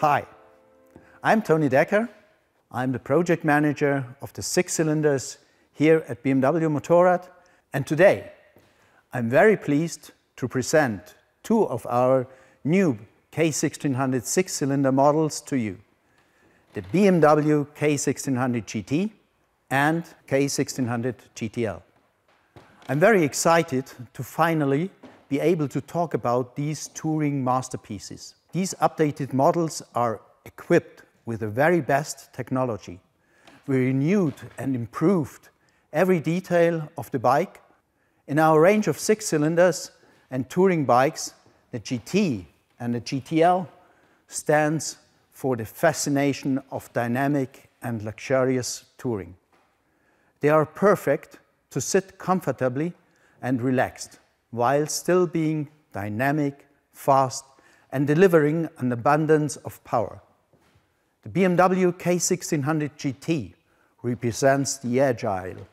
Hi, I'm Tony Decker. I'm the project manager of the 6 cylinders here at BMW Motorrad, and today I'm very pleased to present two of our new K1600 6-cylinder models to you, the BMW K1600 GT and K1600 GTL. I'm very excited to finally be able to talk about these touring masterpieces. These updated models are equipped with the very best technology. We renewed and improved every detail of the bike. In our range of 6 cylinders and touring bikes, the GT and the GTL stands for the fascination of dynamic and luxurious touring. They are perfect to sit comfortably and relaxed, while still being dynamic, fast, and delivering an abundance of power. The BMW K1600 GT represents the agile,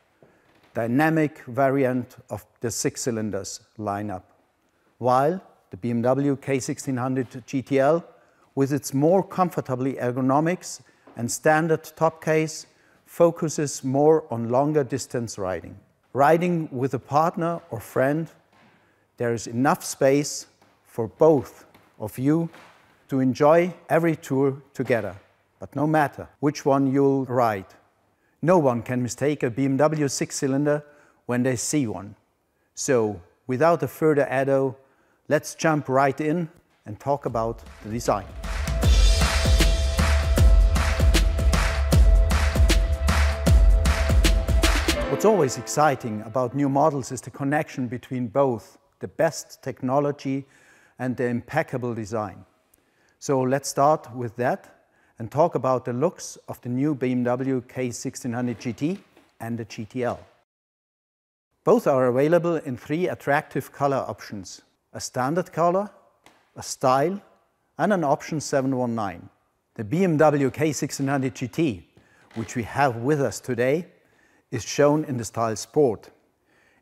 dynamic variant of the 6 cylinders lineup, while the BMW K1600 GTL, with its more comfortably ergonomics and standard top case, focuses more on longer distance riding. Riding with a partner or friend, there is enough space for both of you to enjoy every tour together. But no matter which one you'll ride, no one can mistake a BMW 6-cylinder when they see one. So, without a further ado, let's jump right in and talk about the design. What's always exciting about new models is the connection between both the best technology and the impeccable design. So let's start with that and talk about the looks of the new BMW K1600 GT and the GTL. Both are available in 3 attractive color options: a standard color, a style, and an option 719. The BMW K1600 GT, which we have with us today, is shown in the style Sport.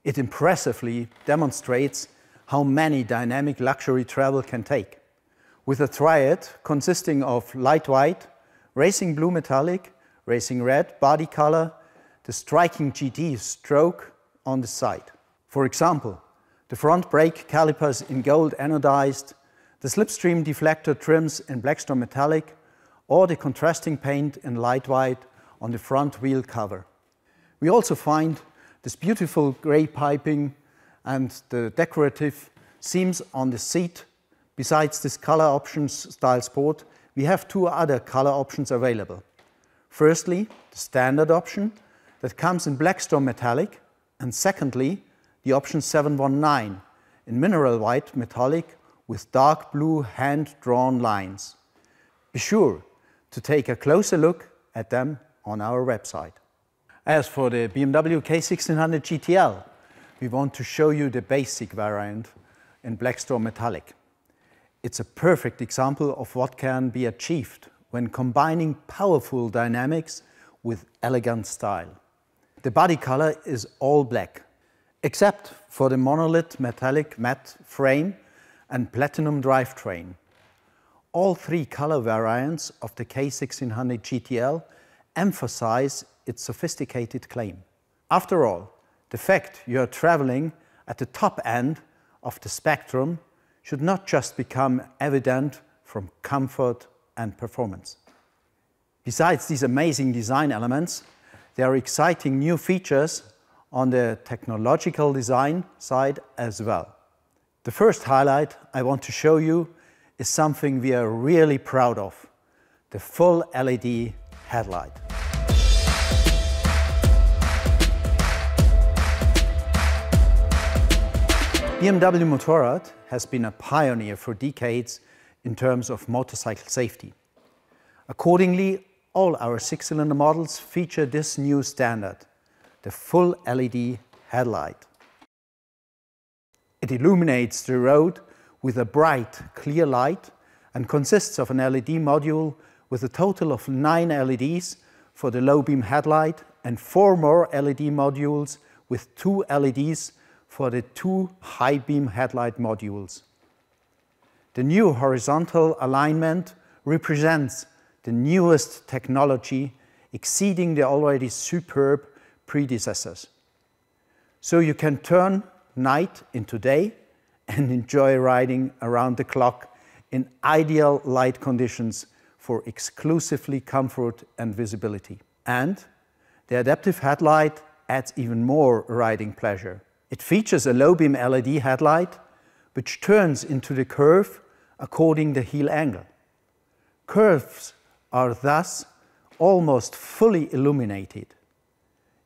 It impressively demonstrates how many dynamic luxury travel can take. With a triad consisting of light white, racing blue metallic, racing red body color, the striking GT stroke on the side. For example, the front brake calipers in gold anodized, the slipstream deflector trims in blackstone metallic, or the contrasting paint in light white on the front wheel cover. We also find this beautiful grey piping and the decorative seams on the seat. Besides this color options style Sport, we have 2 other color options available. Firstly, the standard option that comes in blackstone metallic, and secondly, the option 719 in mineral white metallic with dark blue hand-drawn lines. Be sure to take a closer look at them on our website. As for the BMW K1600 GTL, we want to show you the basic variant in blackstone metallic. It's a perfect example of what can be achieved when combining powerful dynamics with elegant style. The body color is all black, except for the monolith metallic matte frame and platinum drivetrain. All 3 color variants of the K1600 GTL emphasize its sophisticated claim. After all, the fact you are traveling at the top end of the spectrum should not just become evident from comfort and performance. Besides these amazing design elements, there are exciting new features on the technological design side as well. The first highlight I want to show you is something we are really proud of: the full LED headlight. BMW Motorrad has been a pioneer for decades in terms of motorcycle safety. Accordingly, all our 6-cylinder models feature this new standard, the full LED headlight. It illuminates the road with a bright, clear light and consists of an LED module with a total of 9 LEDs for the low beam headlight and 4 more LED modules with 2 LEDs for the 2 high beam headlight modules. The new horizontal alignment represents the newest technology exceeding the already superb predecessors. So you can turn night into day and enjoy riding around the clock in ideal light conditions for exclusively comfort and visibility. And the adaptive headlight adds even more riding pleasure. It features a low-beam LED headlight which turns into the curve according to the heel angle. Curves are thus almost fully illuminated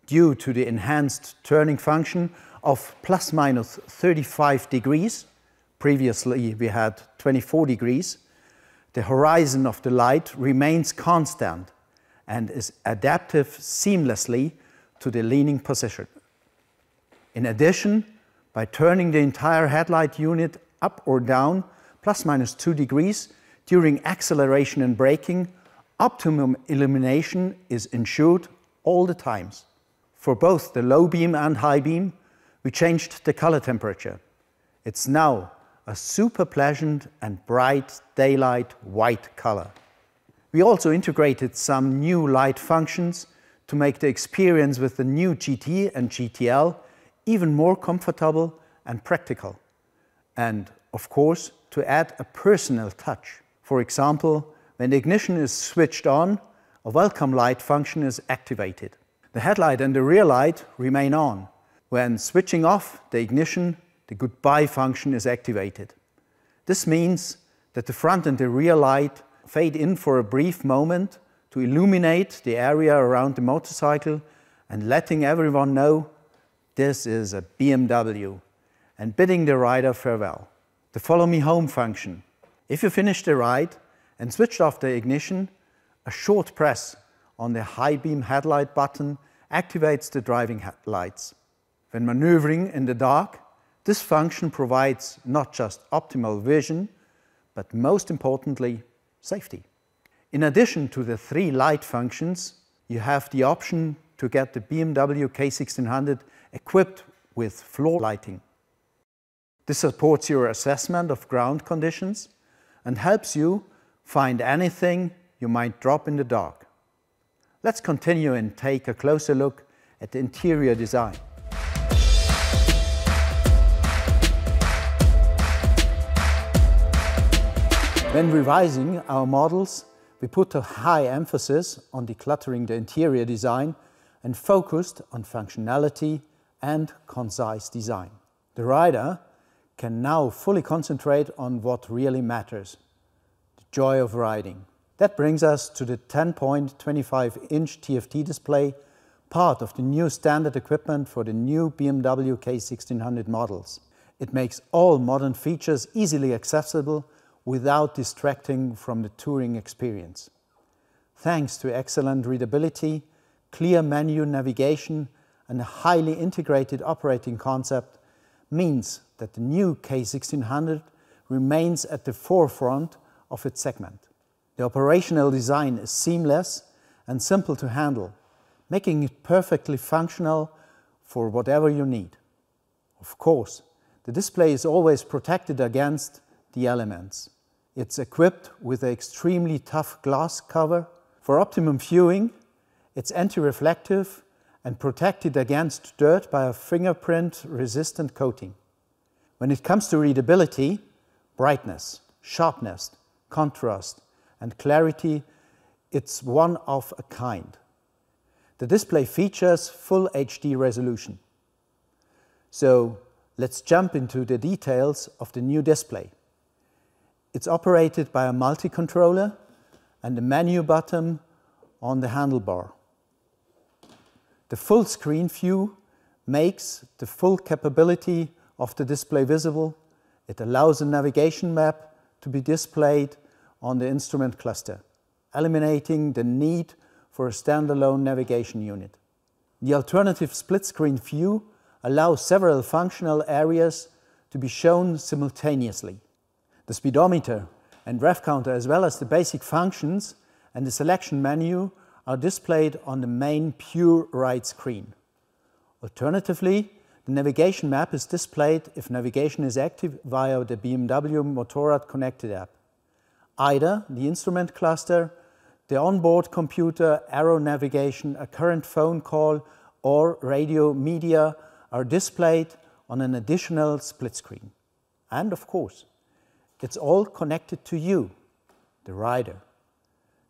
due to the enhanced turning function of plus minus 35 degrees. Previously we had 24 degrees. The horizon of the light remains constant and is adaptive seamlessly to the leaning position. In addition, by turning the entire headlight unit up or down plus minus 2 degrees during acceleration and braking, optimum illumination is ensured all the times. For both the low beam and high beam, we changed the color temperature. It's now a super pleasant and bright daylight white color. We also integrated some new light functions to make the experience with the new GT and GTL even more comfortable and practical. And of course, to add a personal touch. For example, when the ignition is switched on, a welcome light function is activated. The headlight and the rear light remain on. When switching off the ignition, the goodbye function is activated. This means that the front and the rear light fade in for a brief moment to illuminate the area around the motorcycle and letting everyone know this is a BMW and bidding the rider farewell. The follow me home function. If you finish the ride and switched off the ignition, a short press on the high beam headlight button activates the driving headlights. When maneuvering in the dark, this function provides not just optimal vision, but most importantly, safety. In addition to the 3 light functions, you have the option to get the BMW K1600 equipped with floor lighting. This supports your assessment of ground conditions and helps you find anything you might drop in the dark. Let's continue and take a closer look at the interior design. When revising our models, we put a high emphasis on decluttering the interior design and focused on functionality and concise design. The rider can now fully concentrate on what really matters, the joy of riding. That brings us to the 10.25-inch TFT display, part of the new standard equipment for the new BMW K1600 models. It makes all modern features easily accessible without distracting from the touring experience. Thanks to excellent readability, clear menu navigation, and a highly integrated operating concept means that the new K1600 remains at the forefront of its segment. The operational design is seamless and simple to handle, making it perfectly functional for whatever you need. Of course, the display is always protected against the elements. It's equipped with an extremely tough glass cover. For optimum viewing, it's anti-reflective and protected against dirt by a fingerprint-resistant coating. When it comes to readability, brightness, sharpness, contrast, and clarity, it's one of a kind. The display features full HD resolution. So let's jump into the details of the new display. It's operated by a multi-controller and a menu button on the handlebar. The full screen view makes the full capability of the display visible. It allows a navigation map to be displayed on the instrument cluster, eliminating the need for a standalone navigation unit. The alternative split-screen view allows several functional areas to be shown simultaneously. The speedometer and rev counter, as well as the basic functions and the selection menu, are displayed on the main pure right screen. Alternatively, the navigation map is displayed if navigation is active via the BMW Motorrad Connected app. either the instrument cluster, the onboard computer, arrow navigation, a current phone call, or radio media are displayed on an additional split screen. And of course, it's all connected to you, the rider.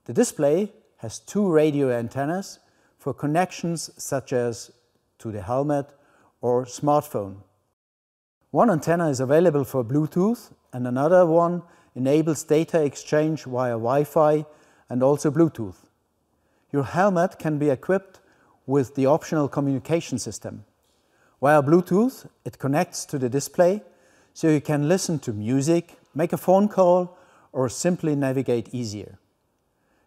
The display has two radio antennas for connections such as to the helmet or smartphone. One antenna is available for Bluetooth and another one enables data exchange via Wi-Fi and also Bluetooth. Your helmet can be equipped with the optional communication system. Via Bluetooth, it connects to the display so you can listen to music, make a phone call, or simply navigate easier.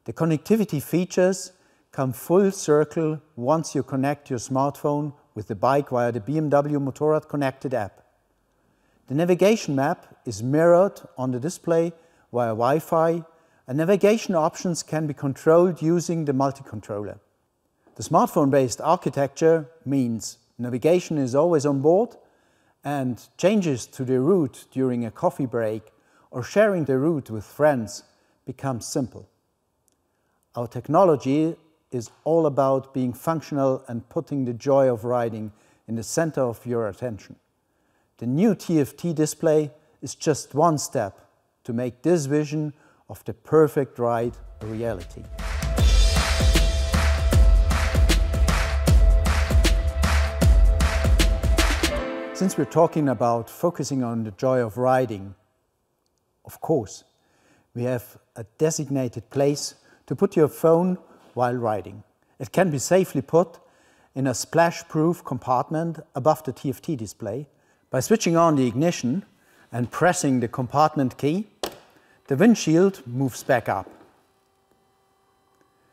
The connectivity features come full circle once you connect your smartphone with the bike via the BMW Motorrad Connected app. The navigation map is mirrored on the display via Wi-Fi, and navigation options can be controlled using the multi-controller. The smartphone-based architecture means navigation is always on board, and changes to the route during a coffee break or sharing the route with friends becomes simple. Our technology is all about being functional and putting the joy of riding in the center of your attention. The new TFT display is just one step to make this vision of the perfect ride a reality. Since we're talking about focusing on the joy of riding, of course, we have a designated place to put your phone while riding. It can be safely put in a splash-proof compartment above the TFT display. By switching on the ignition and pressing the compartment key, the windshield moves back up.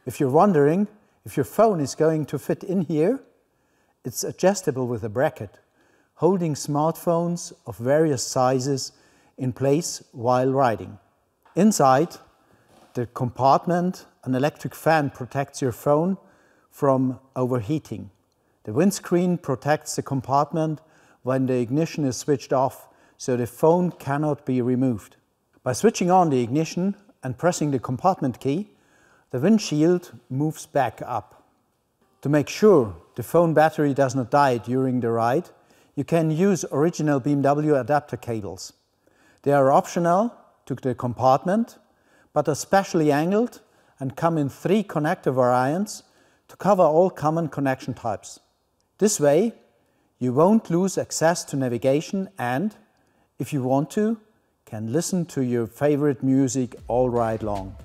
If you're wondering if your phone is going to fit in here, it's adjustable with a bracket, holding smartphones of various sizes in place while riding. Inside the compartment, an electric fan protects your phone from overheating. The windscreen protects the compartment when the ignition is switched off, so the phone cannot be removed. By switching on the ignition and pressing the compartment key, the windshield moves back up. To make sure the phone battery does not die during the ride, you can use original BMW adapter cables. They are optional to the compartment, but are specially angled and come in 3 connector variants to cover all common connection types. This way, you won't lose access to navigation and, if you want to, can listen to your favorite music all ride long.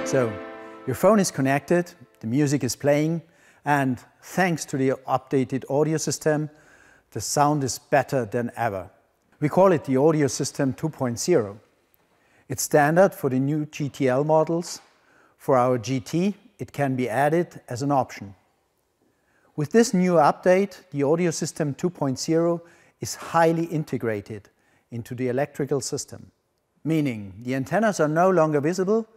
So, your phone is connected, the music is playing, and thanks to the updated audio system, the sound is better than ever. We call it the Audio System 2.0. It's standard for the new GTL models. For our GT, it can be added as an option. With this new update, the Audio System 2.0 is highly integrated into the electrical system, meaning the antennas are no longer visible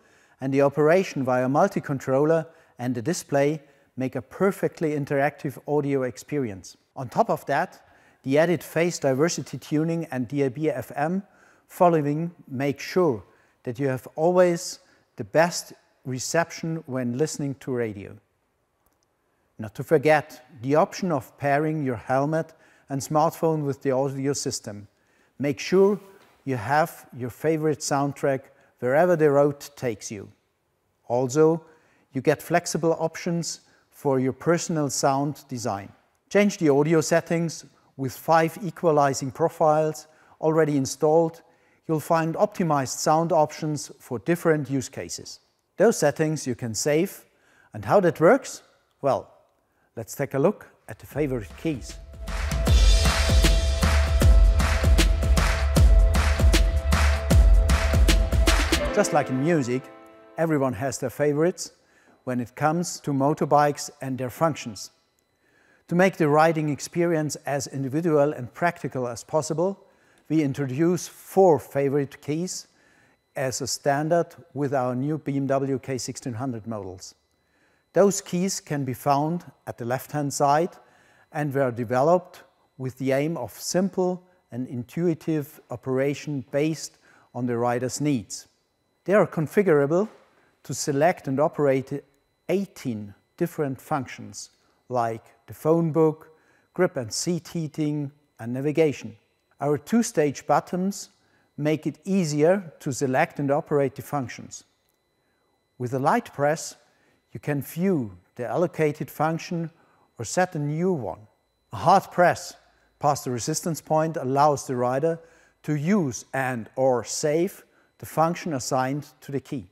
and the operation via multi-controller and the display make a perfectly interactive audio experience. On top of that, the added phase diversity tuning and DAB/FM following make sure that you have always the best reception when listening to radio. Not to forget the option of pairing your helmet and smartphone with the audio system. Make sure you have your favorite soundtrack wherever the road takes you. Also, you get flexible options for your personal sound design. Change the audio settings with 5 equalizing profiles already installed. You'll find optimized sound options for different use cases. Those settings you can save, and how that works? Well, let's take a look at the favorite keys. Just like in music, everyone has their favorites when it comes to motorbikes and their functions. To make the riding experience as individual and practical as possible, we introduce 4 favorite keys as a standard with our new BMW K 1600 models. Those keys can be found at the left-hand side and were developed with the aim of simple and intuitive operation based on the rider's needs. They are configurable to select and operate 18 different functions like the phone book, grip and seat heating and navigation. Our two-stage buttons make it easier to select and operate the functions. With a light press, you can view the allocated function or set a new one. A hard press past the resistance point allows the rider to use and/or save the function assigned to the key.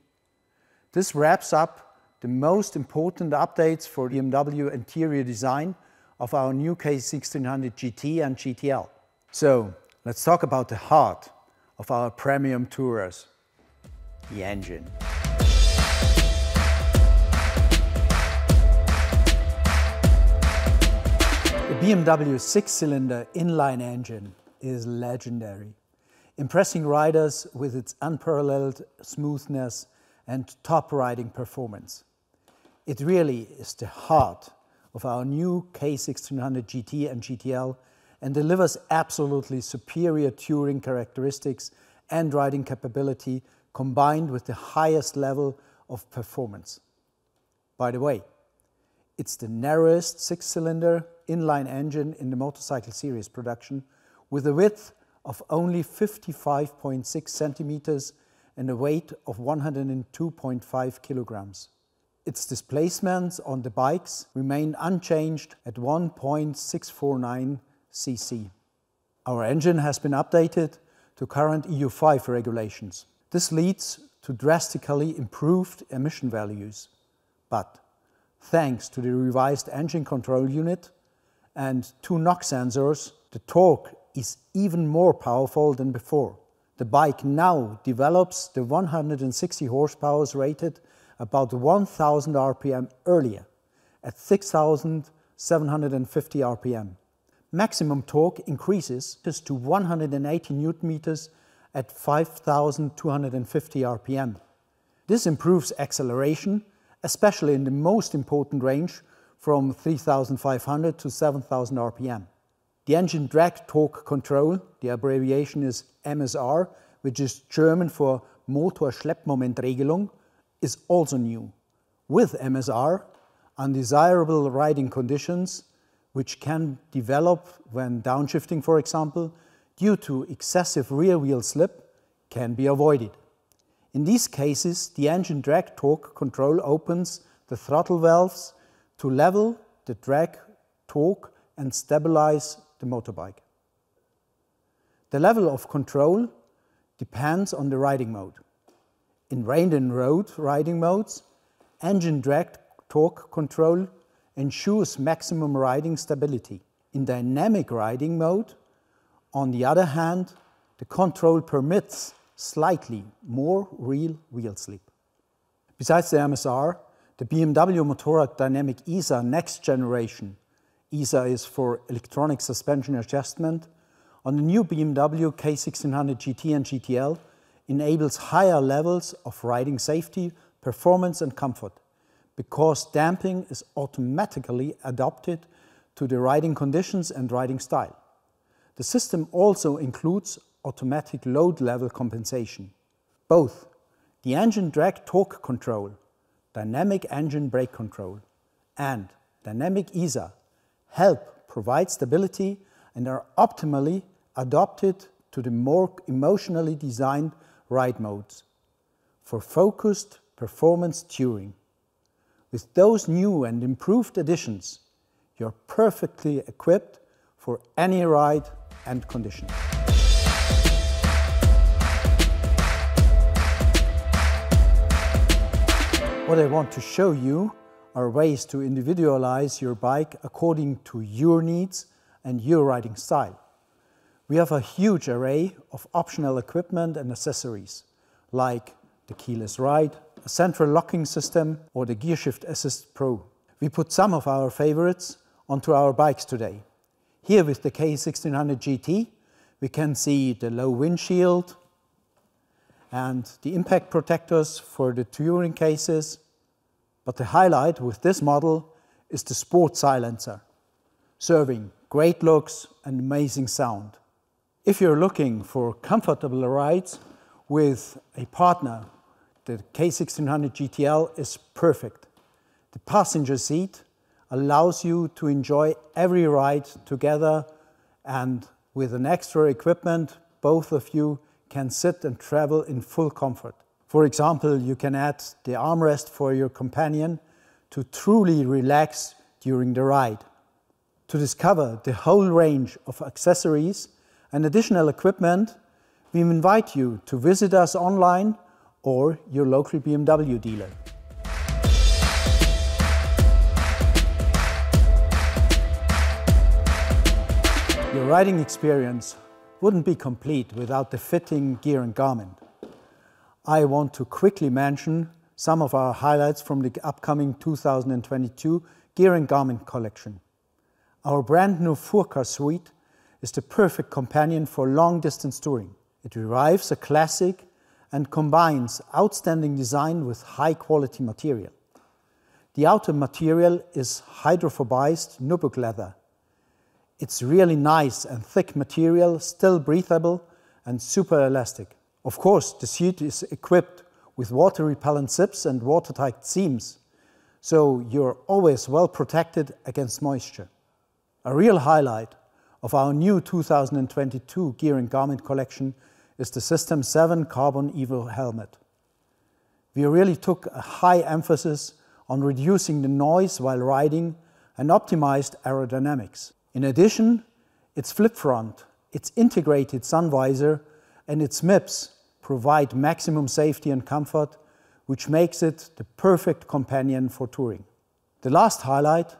This wraps up the most important updates for BMW interior design of our new K1600 GT and GTL. So, let's talk about the heart of our premium tourers, the engine. The BMW six-cylinder inline engine is legendary, impressing riders with its unparalleled smoothness and top riding performance. It really is the heart of our new K1600 GT and GTL and delivers absolutely superior touring characteristics and riding capability combined with the highest level of performance. By the way, it's the narrowest six-cylinder inline engine in the motorcycle series production with a width of only 55.6 centimeters and a weight of 102.5 kilograms. Its displacements on the bikes remain unchanged at 1.649 cc. Our engine has been updated to current EU5 regulations. This leads to drastically improved emission values. But thanks to the revised engine control unit and 2 NOx sensors, the torque is even more powerful than before. The bike now develops the 160 horsepower rated about 1000 RPM earlier, at 6750 RPM. Maximum torque increases to 180 Newton meters at 5250 RPM. This improves acceleration, especially in the most important range from 3500 to 7000 RPM. The engine drag torque control, the abbreviation is MSR, which is German for Motor-Schleppmomentregelung, is also new. With MSR, undesirable riding conditions, which can develop when downshifting, for example, due to excessive rear wheel slip, can be avoided. In these cases, the engine drag torque control opens the throttle valves to level the drag torque and stabilize the motorbike. The level of control depends on the riding mode. In rain and road riding modes, engine drag torque control ensures maximum riding stability. In dynamic riding mode, on the other hand, the control permits slightly more real wheel slip. Besides the MSR, the BMW Motorrad Dynamic ESA next generation, ESA is for electronic suspension adjustment, on the new BMW K1600 GT and GTL enables higher levels of riding safety, performance and comfort, because damping is automatically adapted to the riding conditions and riding style. The system also includes automatic load level compensation. Both the engine drag torque control, dynamic engine brake control and dynamic ESA help provide stability and are optimally adapted to the more emotionally designed ride modes for focused performance touring. With those new and improved additions, you're perfectly equipped for any ride and condition. What I want to show you are ways to individualize your bike according to your needs and your riding style. We have a huge array of optional equipment and accessories, like the keyless ride, a central locking system, or the Gearshift Assist Pro. We put some of our favorites onto our bikes today. Here with the K1600 GT, we can see the low windshield and the impact protectors for the touring cases. But the highlight with this model is the sport silencer, serving great looks and amazing sound. If you're looking for comfortable rides with a partner, the K1600 GTL is perfect. The passenger seat allows you to enjoy every ride together, and with an extra equipment, both of you can sit and travel in full comfort. For example, you can add the armrest for your companion to truly relax during the ride. To discover the whole range of accessories and additional equipment, we invite you to visit us online or your local BMW dealer. Your riding experience wouldn't be complete without the fitting gear and garment. I want to quickly mention some of our highlights from the upcoming 2022 gear and garment collection. Our brand new Furka suite is the perfect companion for long-distance touring. It revives a classic and combines outstanding design with high-quality material. The outer material is hydrophobized nubuck leather. It's really nice and thick material, still breathable and super elastic. Of course, the suit is equipped with water-repellent zips and watertight seams, so you're always well protected against moisture. A real highlight of our new 2022 Gear and Garment collection is the System 7 Carbon Evo helmet. We really took a high emphasis on reducing the noise while riding and optimized aerodynamics. In addition, its flip front, its integrated sun visor and its MIPS provide maximum safety and comfort, which makes it the perfect companion for touring. The last highlight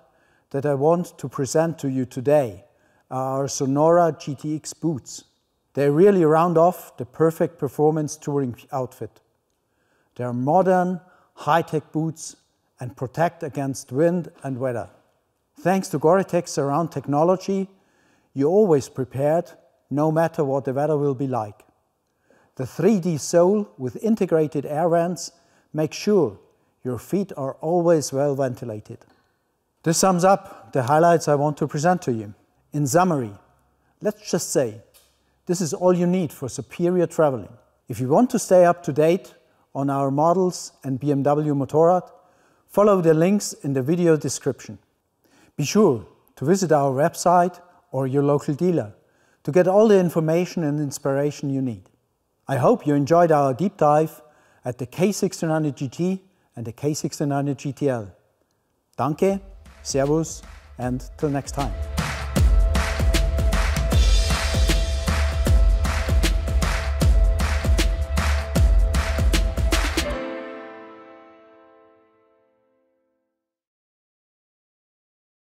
that I want to present to you today are our Sonora GTX boots. They really round off the perfect performance touring outfit. They are modern, high-tech boots and protect against wind and weather. Thanks to Gore-Tex Surround technology, you're always prepared, no matter what the weather will be like. The 3D sole with integrated air vents makes sure your feet are always well ventilated. This sums up the highlights I want to present to you. In summary, let's just say, this is all you need for superior traveling. If you want to stay up to date on our models and BMW Motorrad, follow the links in the video description. Be sure to visit our website or your local dealer to get all the information and inspiration you need. I hope you enjoyed our deep dive at the K1600 GT and the K1600 GTL. Danke, Servus, and till next time.